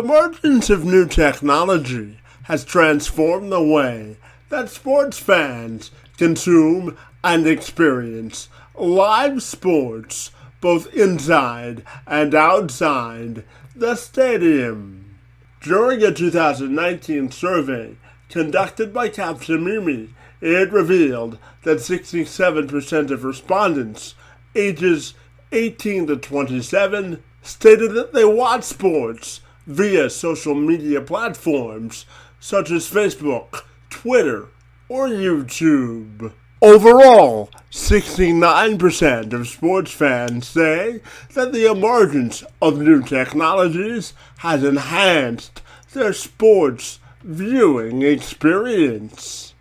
emergence of new technology has transformed the way that sports fans consume and experience live sports both inside and outside the stadium. During a 2019 survey conducted by Capgemini, it revealed that 67% of respondents ages 18 to 27 stated that they watch sports via social media platforms such as Facebook, Twitter, or YouTube. Overall, 69% of sports fans say that the emergence of new technologies has enhanced their sports viewing experience.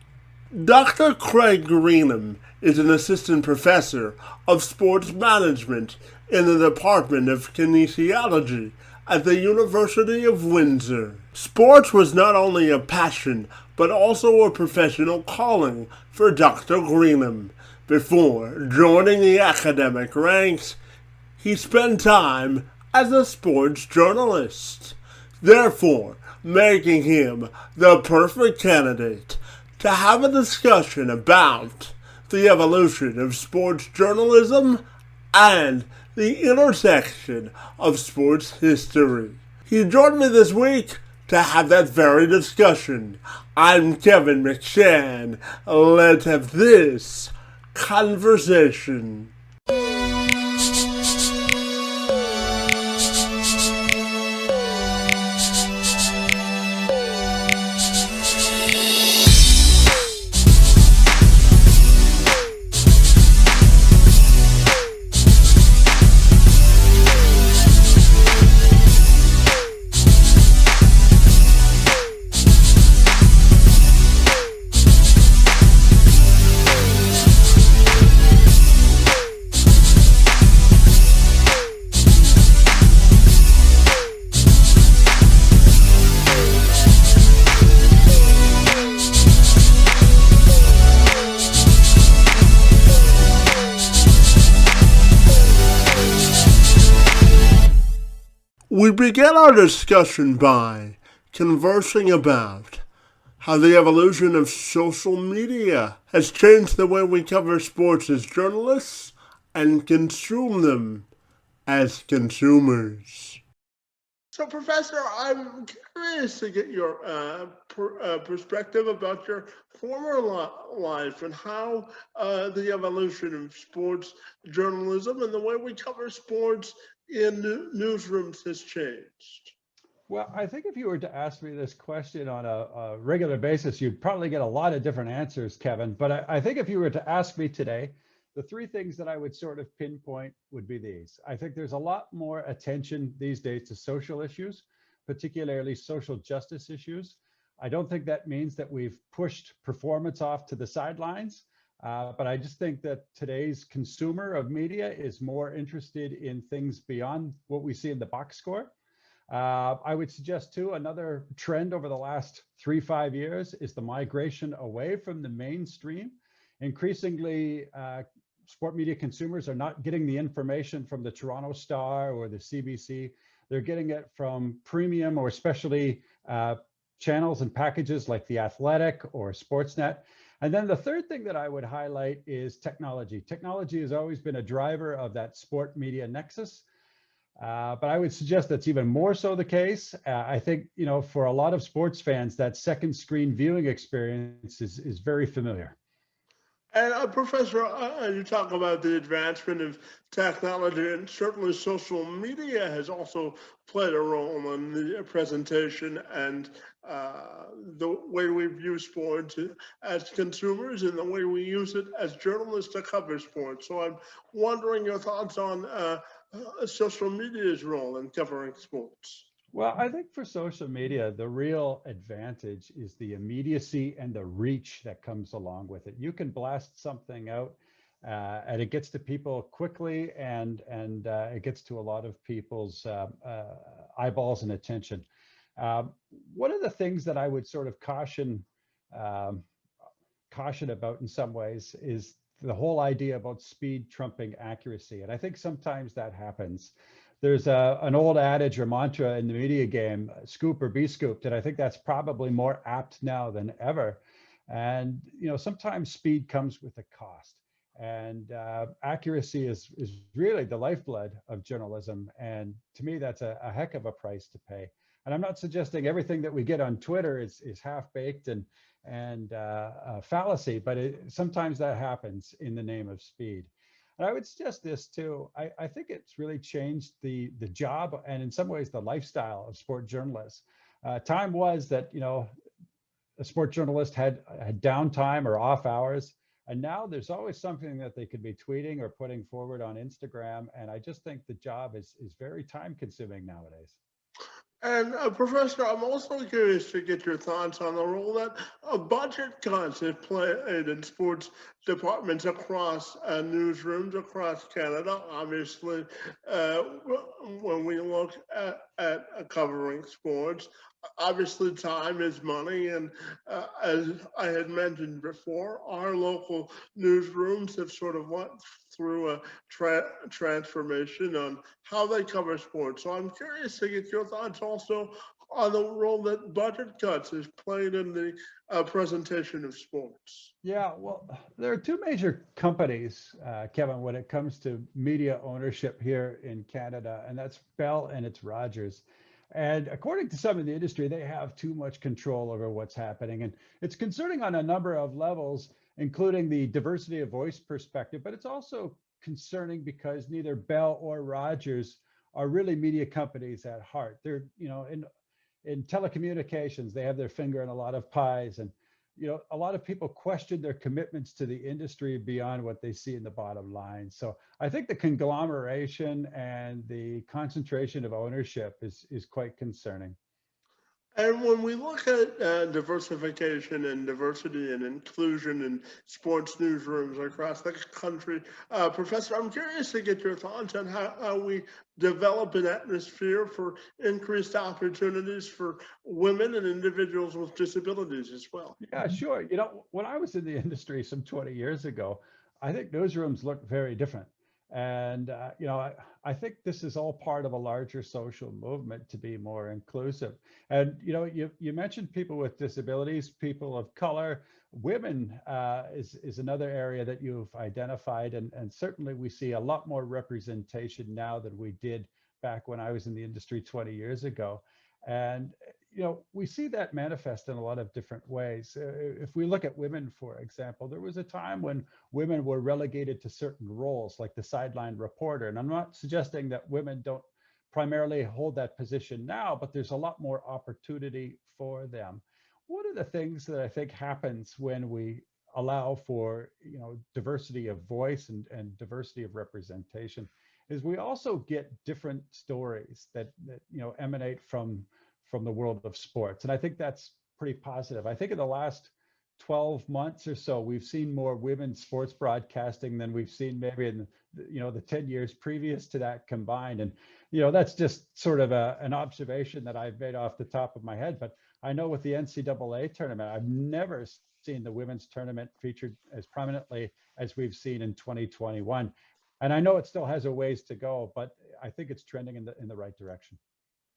Dr. Craig Greenham is an assistant professor of sports management in the Department of Kinesiology at the University of Windsor. Sports was not only a passion, but also a professional calling for Dr. Greenham. Before joining the academic ranks, he spent time as a sports journalist, therefore making him the perfect candidate to have a discussion about the evolution of sports journalism and the intersection of sports history. He joined me this week to have that very discussion. I'm Kevin McShann. Let's have this conversation. We began our discussion by conversing about how the evolution of social media has changed the way we cover sports as journalists and consume them as consumers. So, Professor, I'm curious to get your perspective about your former life and how the evolution of sports journalism and the way we cover sports in newsrooms has changed. Well, I think if you were to ask me this question on a regular basis, you'd probably get a lot of different answers, Kevin. But I think if you were to ask me today, the three things that I would sort of pinpoint would be these. I think there's a lot more attention these days to social issues, particularly social justice issues. I don't think that means that we've pushed performance off to the sidelines. But I just think that today's consumer of media is more interested in things beyond what we see in the box score. I would suggest too, another trend over the last 3-5 years is the migration away from the mainstream. Increasingly, sport media consumers are not getting the information from the Toronto Star or the CBC. They're getting it from premium or specialty channels and packages like The Athletic or Sportsnet. And then the third thing that I would highlight is technology. Technology has always been a driver of that sport media nexus. But I would suggest that's even more so the case. I think, for a lot of sports fans, that second screen viewing experience is very familiar. And Professor, you talk about the advancement of technology, and certainly social media has also played a role in the presentation and the way we view sports as consumers and the way we use it as journalists to cover sports. So I'm wondering your thoughts on social media's role in covering sports. Well, I think for social media, the real advantage is the immediacy and the reach that comes along with it. You can blast something out and it gets to people quickly and it gets to a lot of people's eyeballs and attention. One of the things that I would sort of caution about in some ways is the whole idea about speed trumping accuracy. And I think sometimes that happens. there's an old adage or mantra in the media game, scoop or be scooped, and I think that's probably more apt now than ever. And sometimes speed comes with a cost, and accuracy is really the lifeblood of journalism. And to me, that's a heck of a price to pay. And I'm not suggesting everything that we get on Twitter is half baked and fallacy, but sometimes that happens in the name of speed. And I would suggest this too. I think it's really changed the job and in some ways the lifestyle of sport journalists. Time was that a sport journalist had downtime or off hours, and now there's always something that they could be tweeting or putting forward on Instagram. And I just think the job is very time consuming nowadays. And Professor, I'm also curious to get your thoughts on the role that budget cuts have played in sports departments across newsrooms across Canada. Obviously, when we look at covering sports, obviously time is money. And as I had mentioned before, our local newsrooms have sort of went through a transformation on how they cover sports. So I'm curious to get your thoughts also on the role that budget cuts has played in the presentation of sports. Yeah, well, there are two major companies, Kevin, when it comes to media ownership here in Canada, and that's Bell and it's Rogers. And according to some in the industry, they have too much control over what's happening. And it's concerning on a number of levels, including the diversity of voice perspective, but it's also concerning because neither Bell or Rogers are really media companies at heart. They're, in telecommunications, they have their finger in a lot of pies. And, a lot of people question their commitments to the industry beyond what they see in the bottom line. So I think the conglomeration and the concentration of ownership is quite concerning. And when we look at diversification and diversity and inclusion in sports newsrooms across the country, Professor, I'm curious to get your thoughts on how we develop an atmosphere for increased opportunities for women and individuals with disabilities as well. Yeah, sure. When I was in the industry some 20 years ago, I think newsrooms looked very different. And, I think this is all part of a larger social movement to be more inclusive. And, you mentioned people with disabilities, people of color, women is another area that you've identified. And certainly we see a lot more representation now than we did back when I was in the industry 20 years ago. And we see that manifest in a lot of different ways. If we look at women, for example, there was a time when women were relegated to certain roles, like the sideline reporter. And I'm not suggesting that women don't primarily hold that position now, but there's a lot more opportunity for them. One of the things that I think happens when we allow for diversity of voice and diversity of representation is we also get different stories that emanate from the world of sports. And I think that's pretty positive. I think in the last 12 months or so, we've seen more women's sports broadcasting than we've seen maybe in the 10 years previous to that combined. And that's just sort of an observation that I've made off the top of my head. But I know with the NCAA tournament, I've never seen the women's tournament featured as prominently as we've seen in 2021. And I know it still has a ways to go, but I think it's trending in the right direction.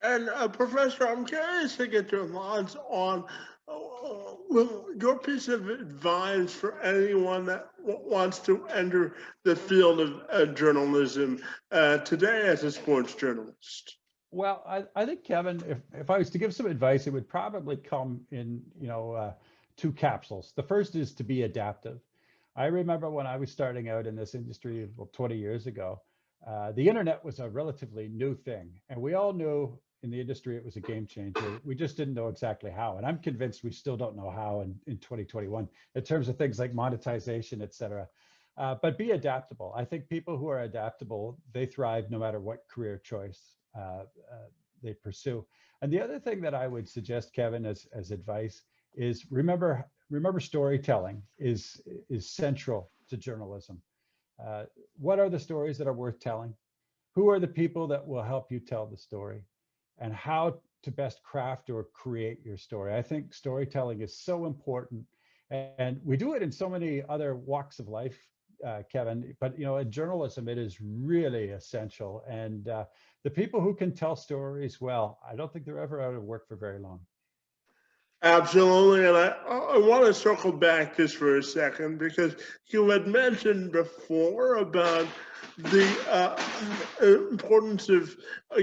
And Professor, I'm curious to get your thoughts on your piece of advice for anyone that wants to enter the field of journalism today as a sports journalist. Well, I think, Kevin, if I was to give some advice, it would probably come in, two capsules. The first is to be adaptive. I remember when I was starting out in this industry 20 years ago, the internet was a relatively new thing. And we all knew in the industry it was a game changer. We just didn't know exactly how. And I'm convinced we still don't know how in 2021 in terms of things like monetization, et cetera. But be adaptable. I think people who are adaptable, they thrive no matter what career choice they pursue. And the other thing that I would suggest, Kevin, as advice is remember storytelling is central to journalism. What are the stories that are worth telling? Who are the people that will help you tell the story? And how to best craft or create your story. I think storytelling is so important. And we do it in so many other walks of life, Kevin, but in journalism, it is really essential. And the people who can tell stories well, I don't think they're ever out of work for very long. Absolutely, and I want to circle back just for a second because you had mentioned before about the importance of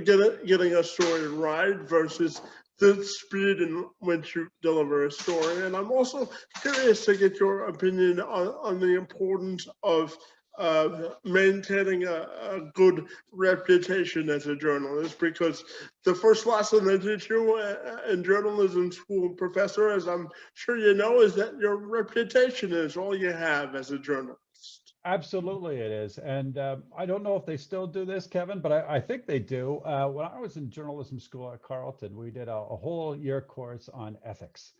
getting a story right versus the speed in which you deliver a story. And I'm also curious to get your opinion on the importance of maintaining a good reputation as a journalist, because the first lesson they teach you in journalism school, professor, as I'm sure you know, is that your reputation is all you have as a journalist. Absolutely, it is. And I don't know if they still do this, Kevin, but I think they do. When I was in journalism school at Carleton, we did a whole year course on ethics.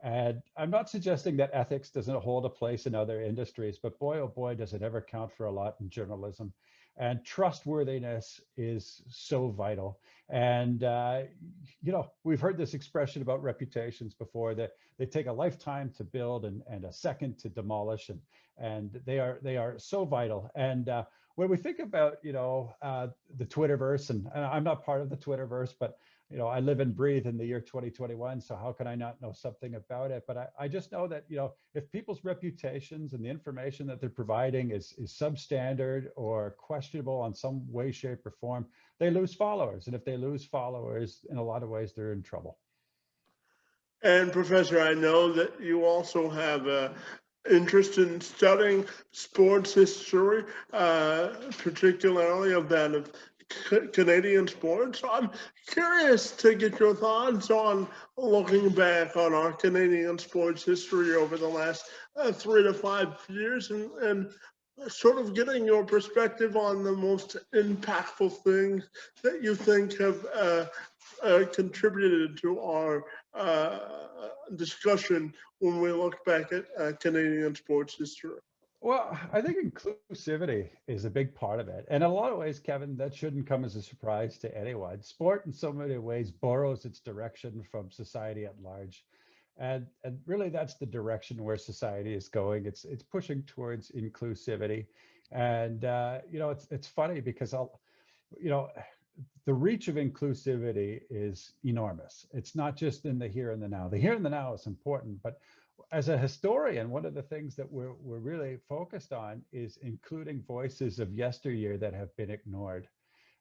And I'm not suggesting that ethics doesn't hold a place in other industries, but boy, oh boy, does it ever count for a lot in journalism. And trustworthiness is so vital. And, we've heard this expression about reputations before, that they take a lifetime to build and a second to demolish. And they are so vital. And when we think about, the Twitterverse, and I'm not part of the Twitterverse, but I live and breathe in the year 2021, so how can I not know something about it? But I just know that, if people's reputations and the information that they're providing is substandard or questionable in some way, shape, or form, they lose followers. And if they lose followers, in a lot of ways, they're in trouble. And Professor, I know that you also have a interest in studying sports history, particularly of that of Canadian sports. So I'm curious to get your thoughts on looking back on our Canadian sports history over the last 3 to 5 years, and sort of getting your perspective on the most impactful things that you think have contributed to our discussion when we look back at Canadian sports history. Well, I think inclusivity is a big part of it. And in a lot of ways, Kevin, that shouldn't come as a surprise to anyone. Sport, in so many ways, borrows its direction from society at large. And really, that's the direction where society is going. It's pushing towards inclusivity. And, it's funny because you know, the reach of inclusivity is enormous. It's not just in the here and the now. The here and the now is important, but as a historian, one of the things that we're really focused on is including voices of yesteryear that have been ignored,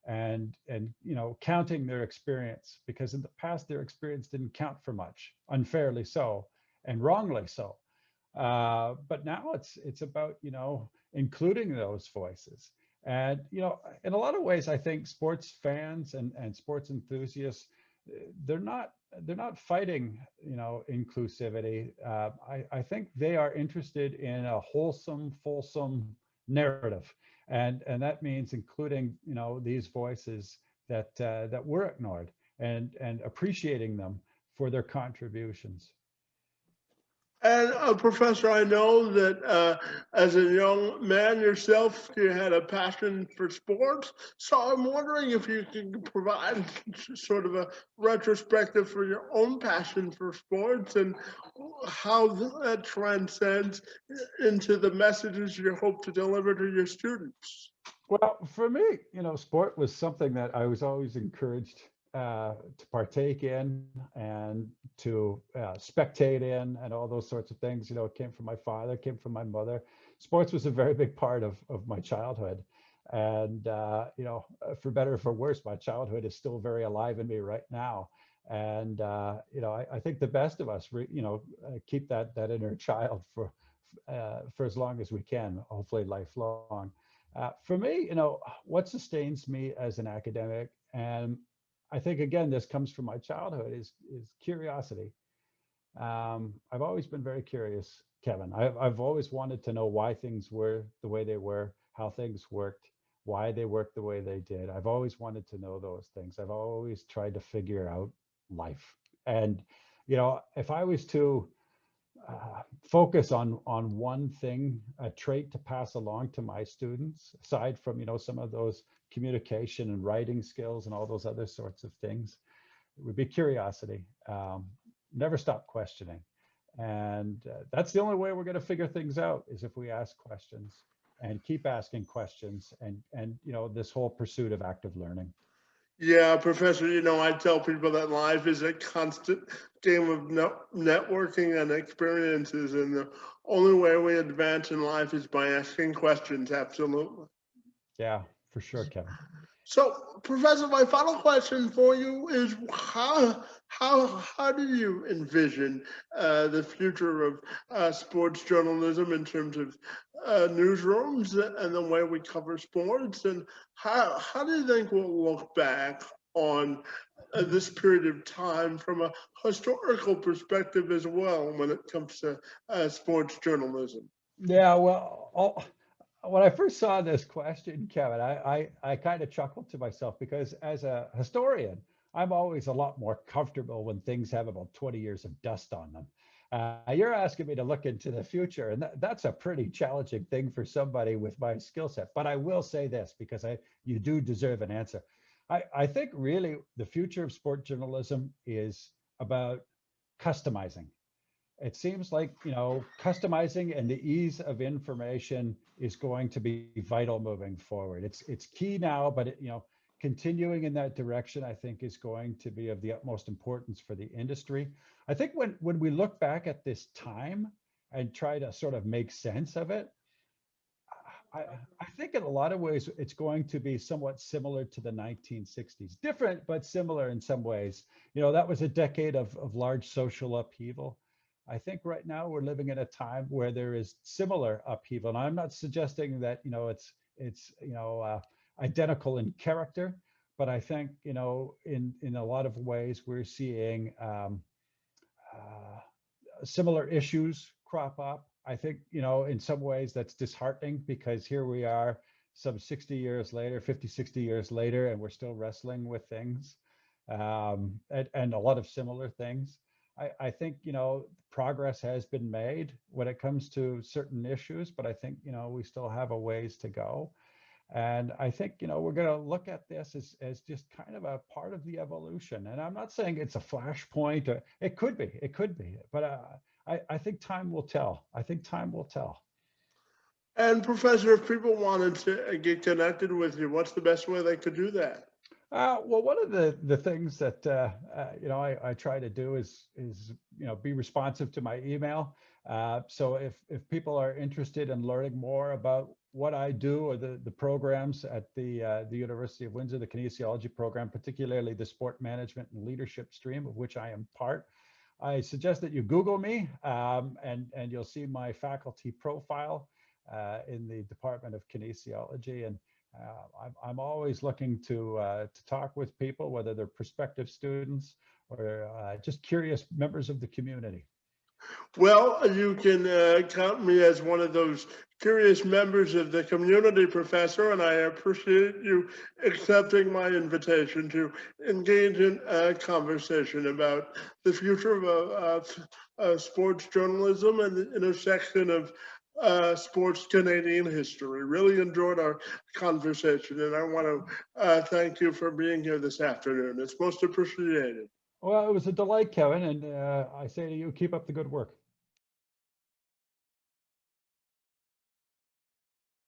and counting their experience, because in the past their experience didn't count for much, unfairly so, and wrongly so. But now it's about including those voices. And in a lot of ways, I think sports fans and sports enthusiasts, they're not fighting inclusivity. I think they are interested in a wholesome, fulsome narrative, and that means including these voices that were ignored, and appreciating them for their contributions. And Professor, I know that as a young man yourself, you had a passion for sports. So I'm wondering if you can provide sort of a retrospective for your own passion for sports and how that transcends into the messages you hope to deliver to your students. Well, for me, sport was something that I was always encouraged to partake in and to spectate in, and all those sorts of things. It came from my father, came from my mother. Sports was a very big part of my childhood. And, for better or for worse, my childhood is still very alive in me right now. And, I think the best of us, keep that inner child for as long as we can, hopefully lifelong. For me, what sustains me as an academic, and I think again this comes from my childhood, is curiosity. I've always been very curious, Kevin. I've always wanted to know why things were the way they were, how things worked, why they worked the way they did. I've always wanted to know those things. I've always tried to figure out life. And if I was to focus on one thing, a trait to pass along to my students, aside from some of those communication and writing skills and all those other sorts of things, it would be curiosity. Never stop questioning, and that's the only way we're going to figure things out, is if we ask questions. and keep asking questions, and this whole pursuit of active learning. Yeah, Professor, I tell people that life is a constant game of networking and experiences, and the only way we advance in life is by asking questions. Absolutely. Yeah, for sure, Kevin. So, Professor, my final question for you is how do you envision the future of sports journalism in terms of newsrooms and the way we cover sports, and how do you think we'll look back on this period of time from a historical perspective as well when it comes to sports journalism? Yeah, well, when I first saw this question, Kevin, I kind of chuckled to myself, because as a historian, I'm always a lot more comfortable when things have about 20 years of dust on them. You're asking me to look into the future, and that's a pretty challenging thing for somebody with my skill set. But I will say this, because you do deserve an answer. I think really the future of sport journalism is about customizing. It seems like, customizing and the ease of information is going to be vital moving forward. It's key now, but continuing in that direction, I think, is going to be of the utmost importance for the industry. I think when we look back at this time and try to sort of make sense of it, I think in a lot of ways it's going to be somewhat similar to the 1960s, different but similar in some ways. That was a decade of large social upheaval. I think right now we're living in a time where there is similar upheaval, and I'm not suggesting that it's identical in character, but I think in a lot of ways we're seeing similar issues crop up. I think, in some ways that's disheartening, because here we are some 60 years later, 50, 60 years later, and we're still wrestling with things, and a lot of similar things. I think, progress has been made when it comes to certain issues, but I think, we still have a ways to go. And I think, we're going to look at this as just kind of a part of the evolution. And I'm not saying it's a flashpoint, or it could be, but I think time will tell. I think time will tell. And Professor, if people wanted to get connected with you, what's the best way they could do that? Well, one of the things that I try to do is be responsive to my email. So if people are interested in learning more about what I do, or the programs at the University of Windsor, the kinesiology program, particularly the sport management and leadership stream, of which I am part, I suggest that you Google me, and you'll see my faculty profile in the Department of Kinesiology. And I'm always looking to talk with people, whether they're prospective students or just curious members of the community. Well, you can count me as one of those curious members of the community, Professor, and I appreciate you accepting my invitation to engage in a conversation about the future of sports journalism and the intersection of sports Canadian history. Really enjoyed our conversation, and I want to thank you for being here this afternoon. It's most appreciated. Well, it was a delight, Kevin, and I say to you, keep up the good work.